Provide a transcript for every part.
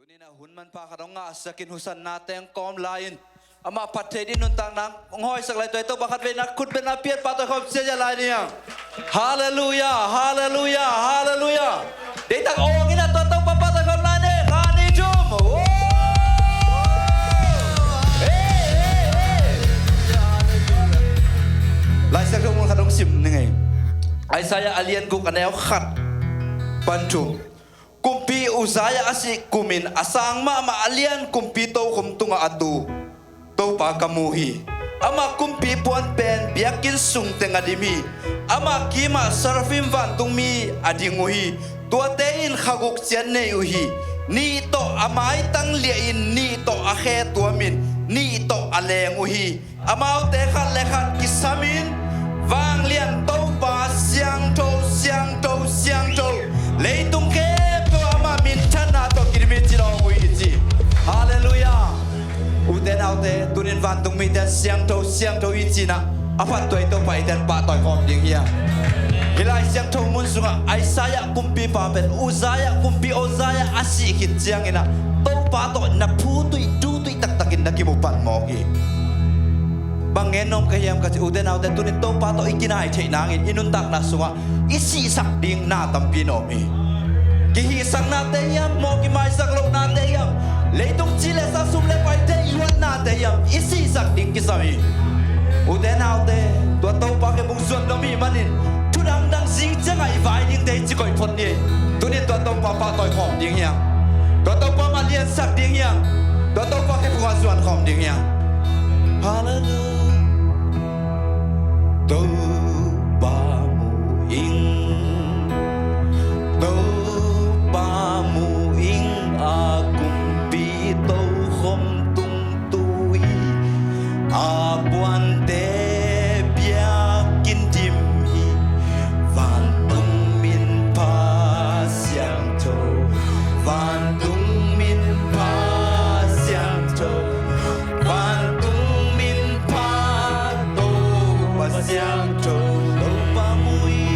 Kunina hunman pa karong nga sakin husan natin ang kom lain. Ama patay din nuntang nang ngoy saklay to ito bakat be nakut be napiat pato kom siya lain niya. Hallelujah, hallelujah, hallelujah. Ditang owang ina to papato kom lain kani jum. Lai sa kong kadong sim ngay. Ay saya alien ko kanayaw khat. Panchum. Kumpi usaya asi kumin asang ma alian kumpi to kumtunga atu to pa kamuhi ama kumpi puan pen biakin sung tenga dimi ama kima sarfim van tungmi adinguhi tua tein khaguk chenne uhi ni to amai tang liein ni to akhe tuamin ni to aleng uhi amau te khat lekhat kisamin wang lian to pa siang to siang to siang to leitung ke Hallelujah. Uten autte tunin vantung miten siang to ichi na. Apa toi to pa iten pa toi kom ding hiya. Hilai siang to mun sunga Aisaya kumpi papen Uzaya kumpi Ozaya asikit siang ina. To pa to na putui dutui tak-takin na kimupan mo ki. Bangenom kayam kasi uten autte tunin to pa to ikinai chay nangin inuntak na sunga isi sak ding na tampinomi. Gihisang natin yan, mo kimaysak lok natin yan. Leitong chile sa sumle paite iwan natin yan. Isisak din kisami. Uden aude, tua tau pake bung suan domi manin. Tudang dang sing jangai vai ding day chikoy phot ni. Tunin tua tau pa pa toy khom ding yang. Tua tau pa ma lian sak ding yang. Tua tau pake bung suan khom ding yang. Hallelujah. Tau pa mu ing. Abuan te biakin dimhi Vantung min pasiang to Vantung min pasiang to Vantung min pato pasiang to Tau pamui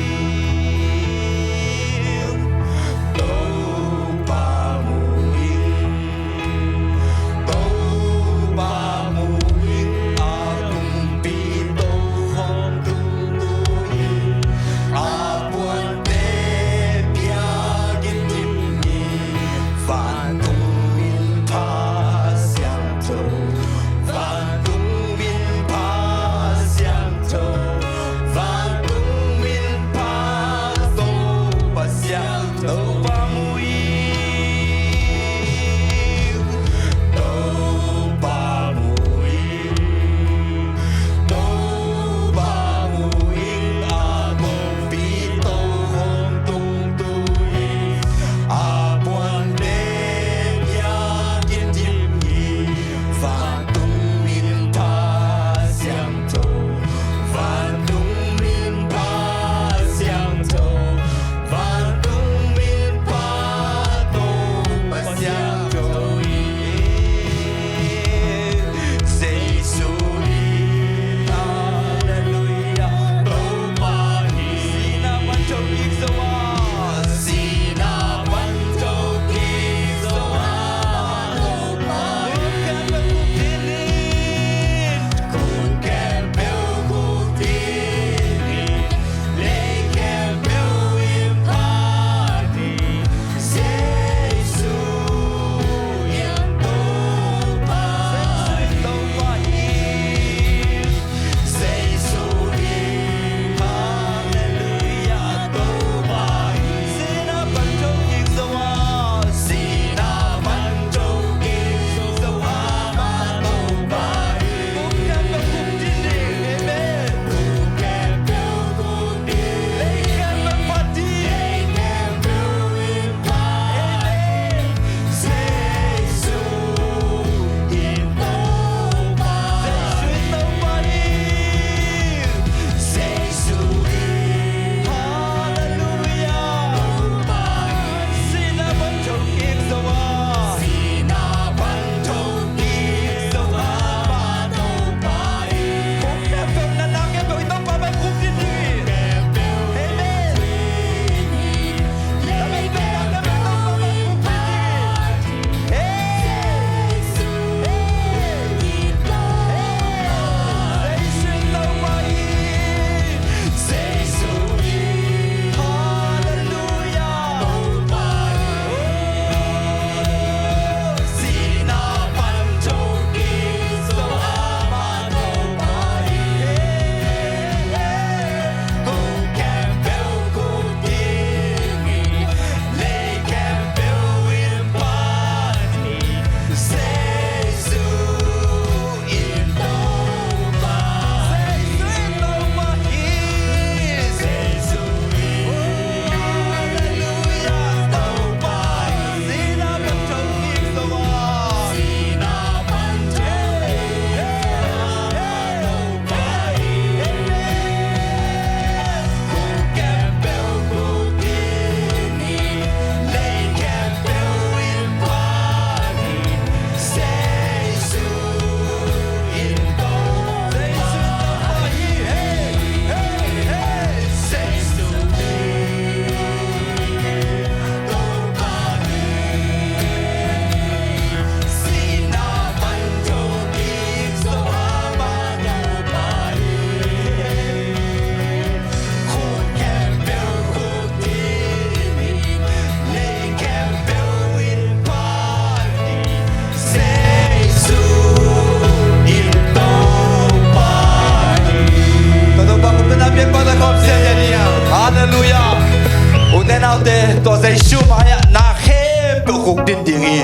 dinghi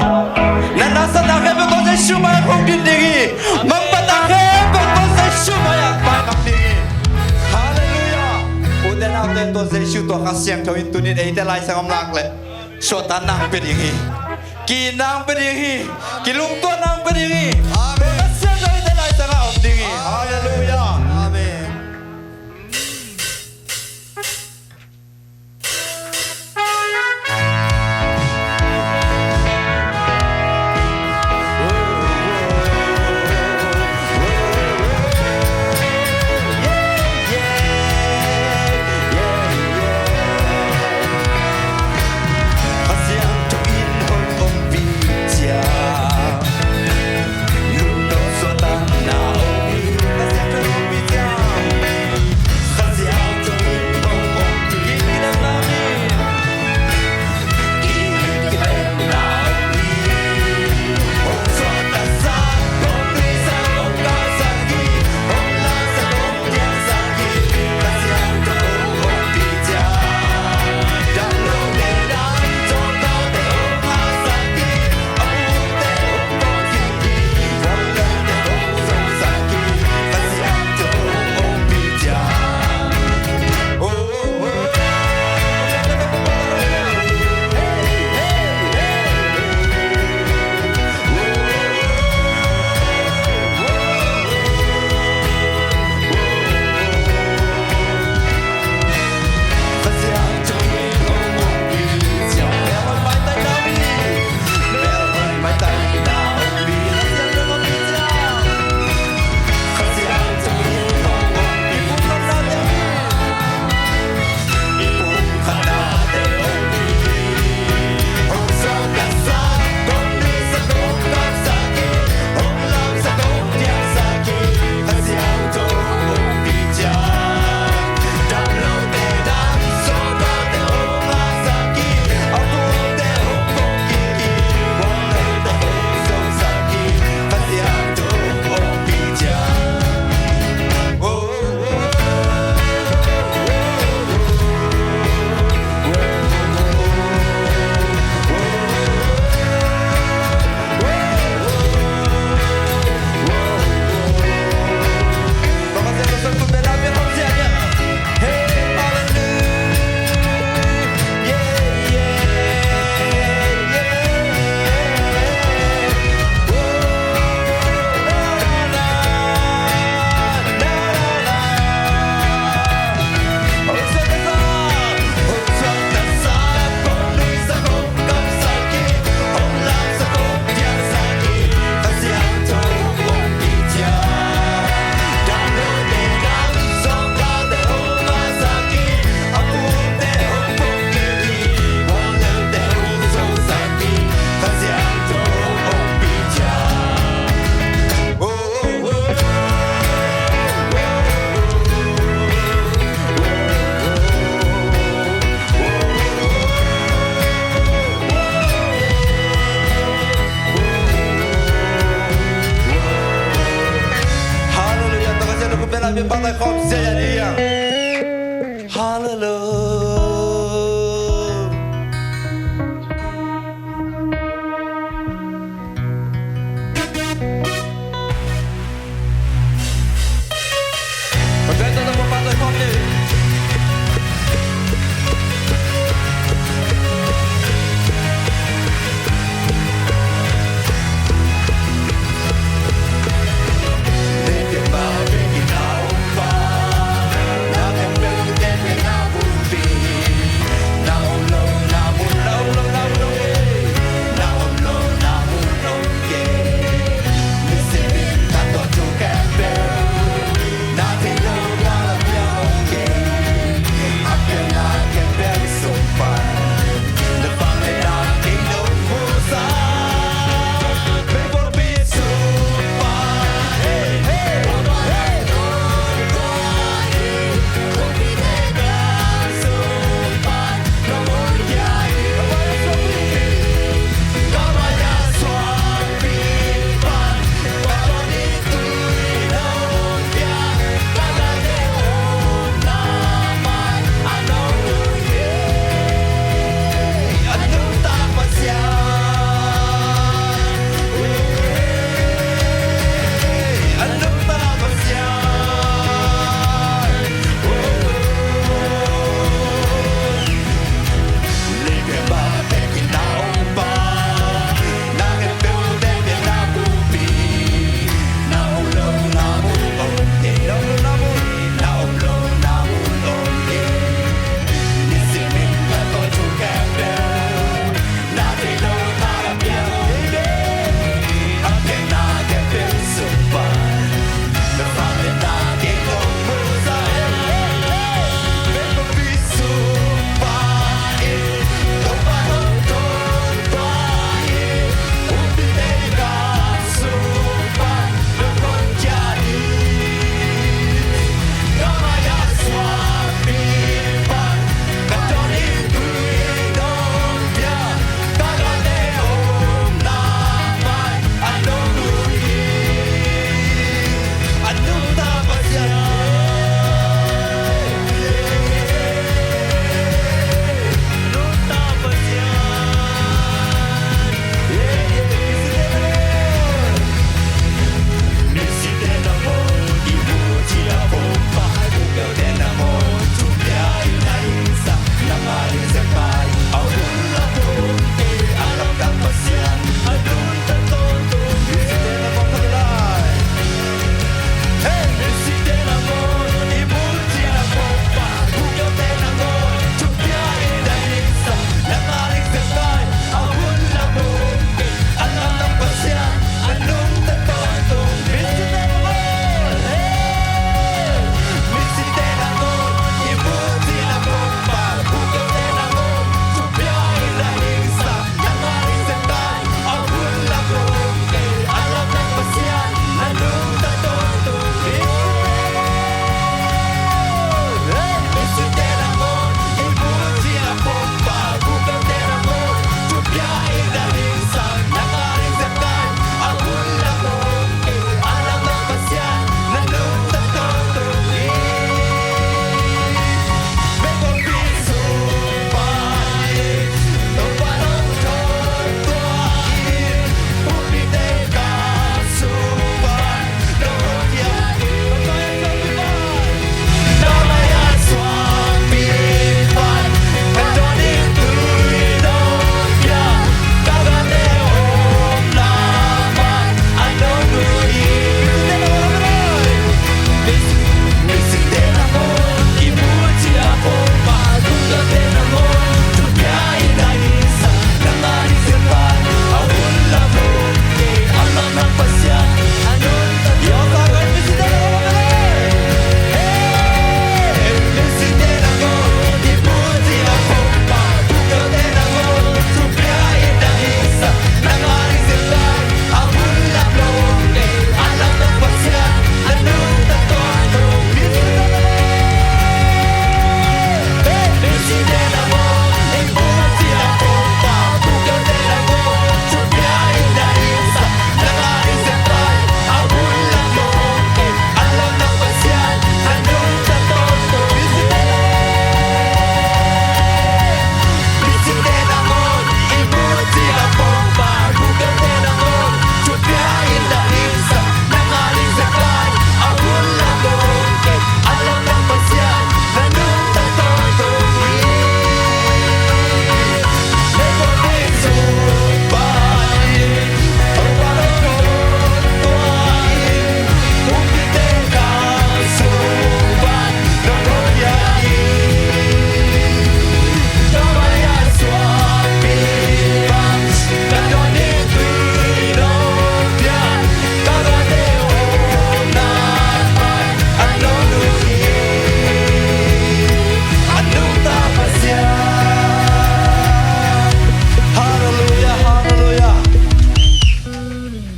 nana sana ke be ko se shuma ko dinghi mang pata ke be ko se shuma ya pa kam dinghi hallelujah uden out den to se shu to ka siang tho in tunin ei te lai sang am lak le so ta nang pe dinghi ki nang pe dinghi ki lung to nang pe dinghi amen ka siang tho in te lai sang am dinghi hallelujah amen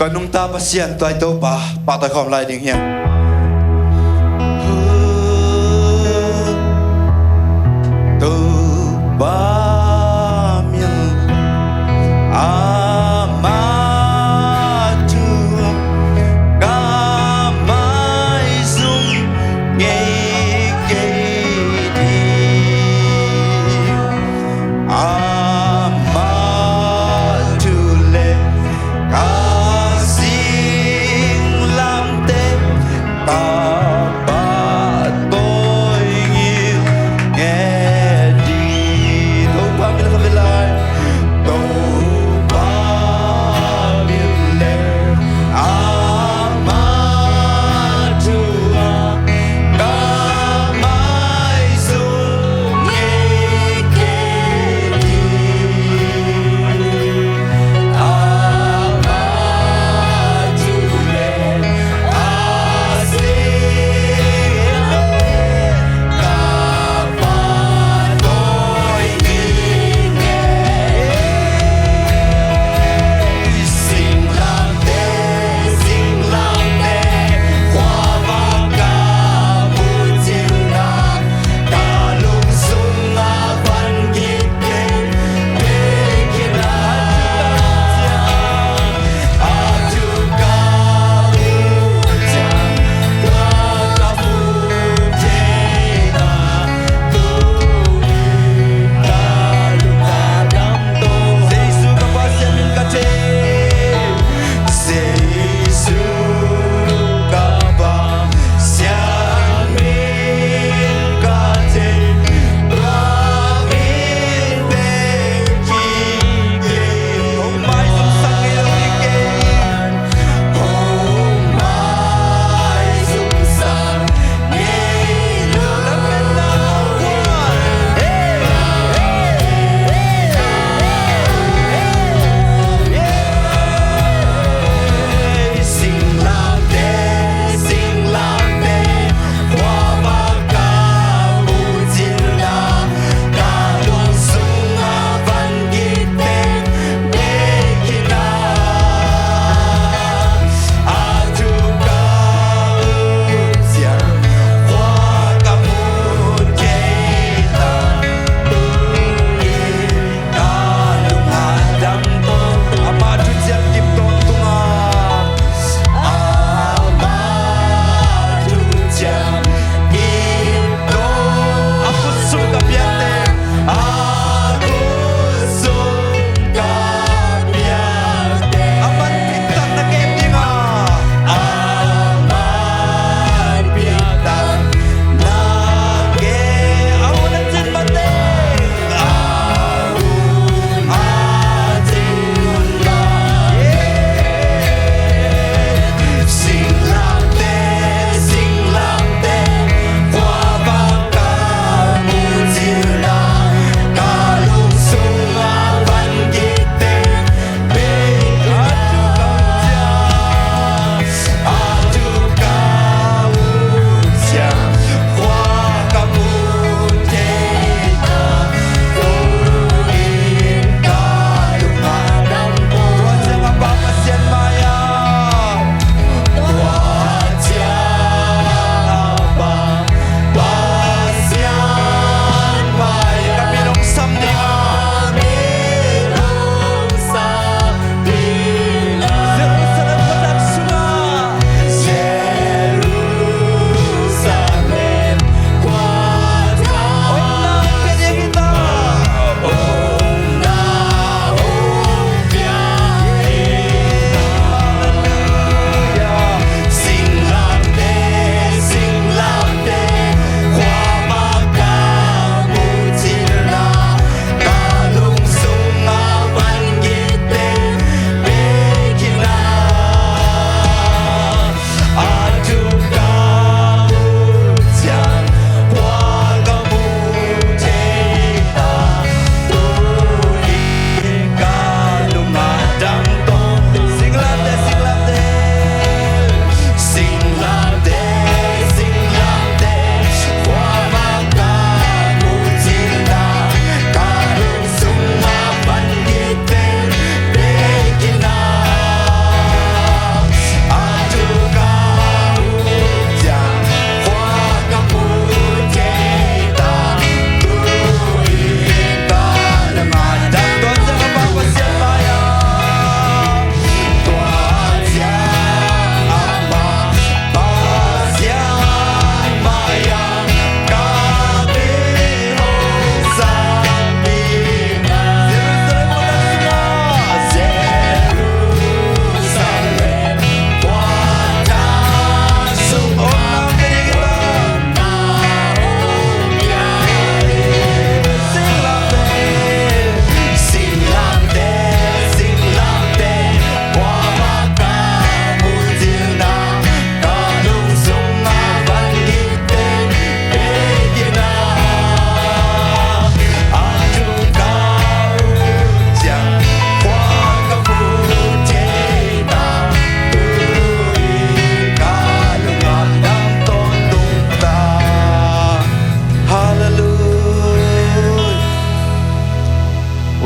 ก็นุ่งตาปะเสียนตัวไอ้ตัวปาต่อยคอมลายดิ่งเฮียตัวบ้าเมียอามาจูกาไม่ซุ่มเงยเกยดีอามาจูเลกาสิงลำเต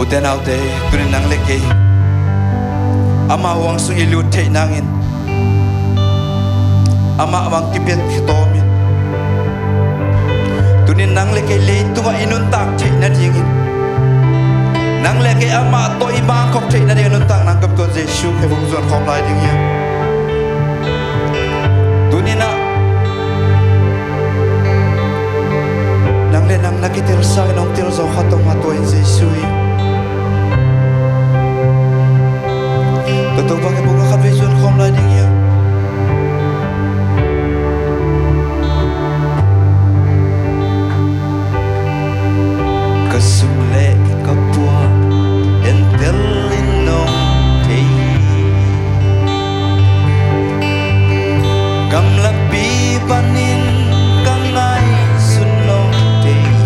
uten autte tunin nang leke ama wang su ilut te nangin ama wang kipet khitomin tunin nang leke le tuwa inun tak te na dingin nang leke ama to ibang kop te na ding nun tak nang kap ko Jesu he vung zon khom lai ding ya tunina nang le nang nakitir sa nong tir zo khatong hatoin Jesu to ba ke bunga khat zon khom lai ding ya kasule kapua entel inong tei kamlapi panin kangai sunong tei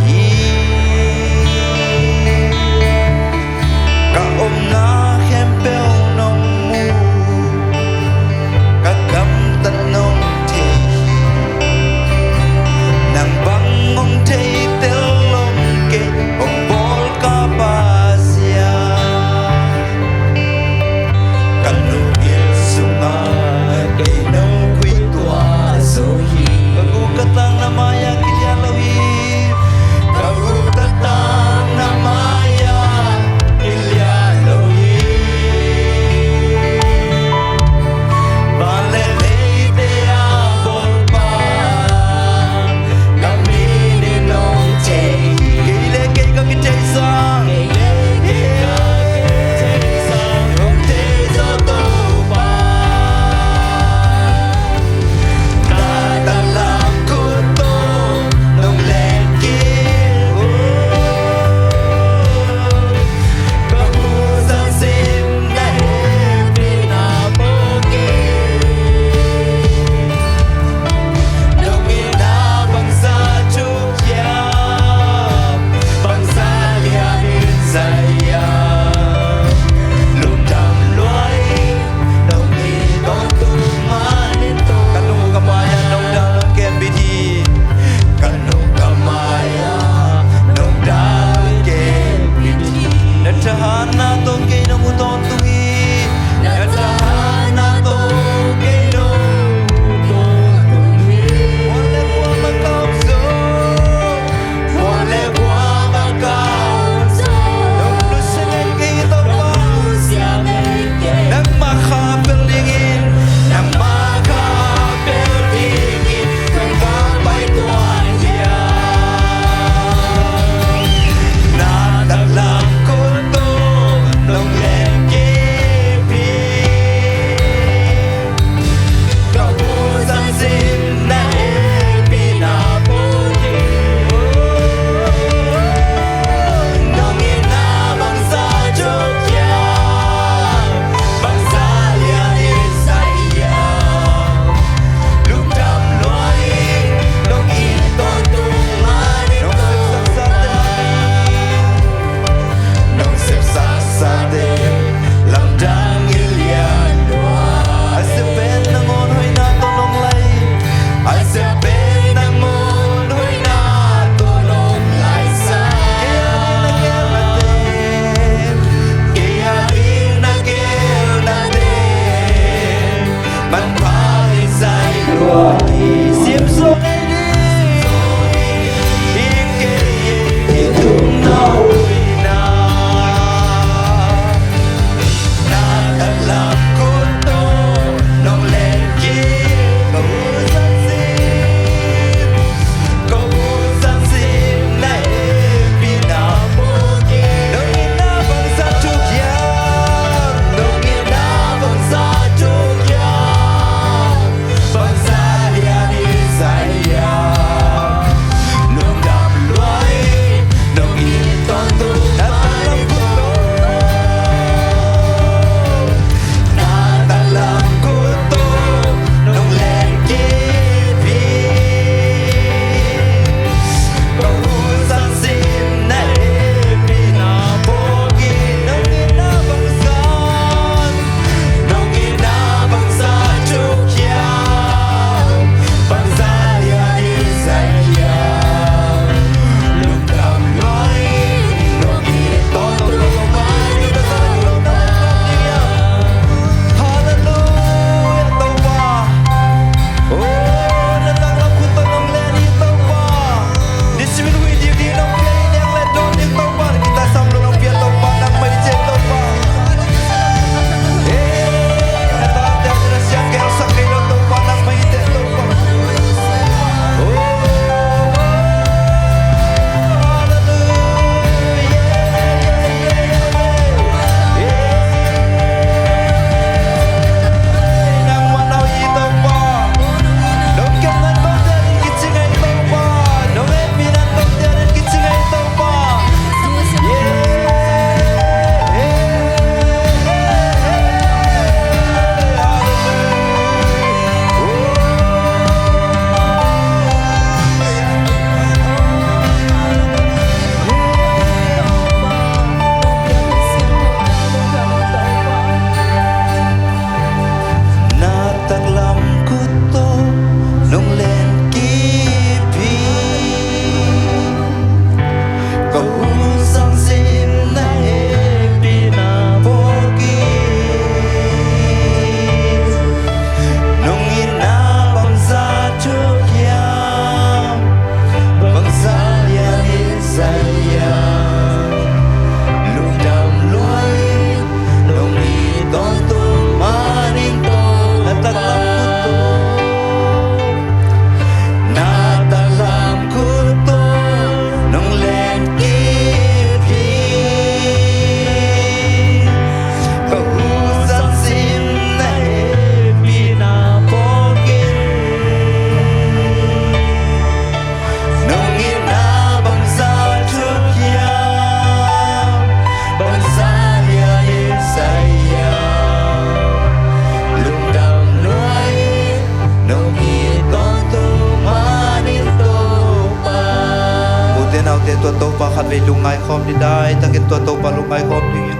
ไปลุงไงคอมที่ได้ตะเก็นตัวโตปาลุงไงคอมอย่างเงี้ย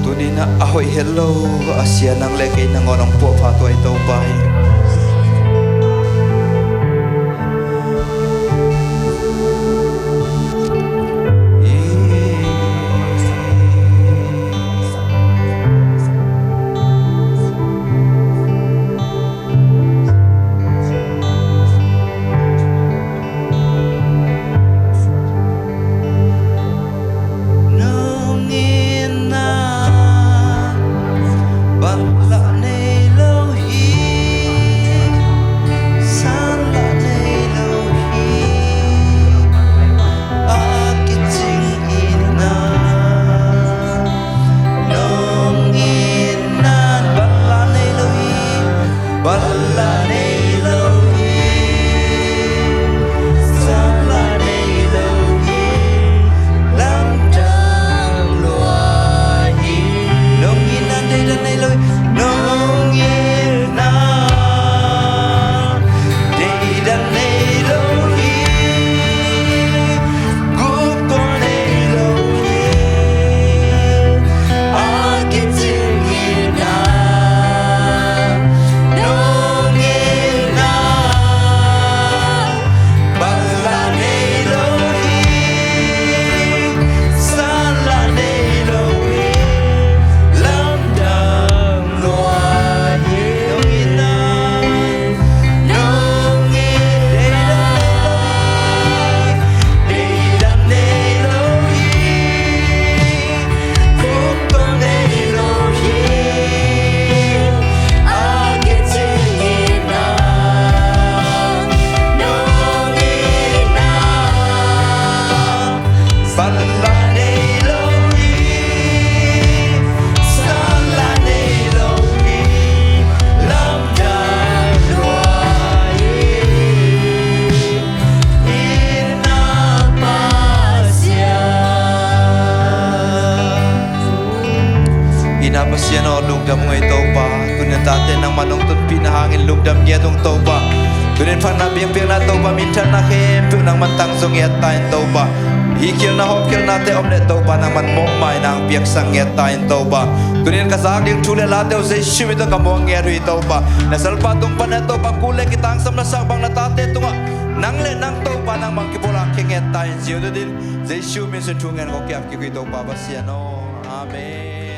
ตัวนี้นะเอาเฮลโลอาเซียนังเล็กนังงอนองพวกพาตัวไอโตไปSiya no lugdam ngay toba kunin tate nang manong tut pinahangin lugdam niya tong toba kunin pan na biyang na toba minsan na kemp nang mantang song yat tayo toba hikil na hokil nate omlet toba nang man momay nang biyak sang yat tayo toba kunin kasaging chule late o say shumito kamuang yero toba nasalpa tong paneto pagkulay kita ang samlasabang na tate tunga nang le nang toba nang mangkipulang kinget tayo siyo din say shumin sa tungan ko kiyap kikoy toba ba siya no amen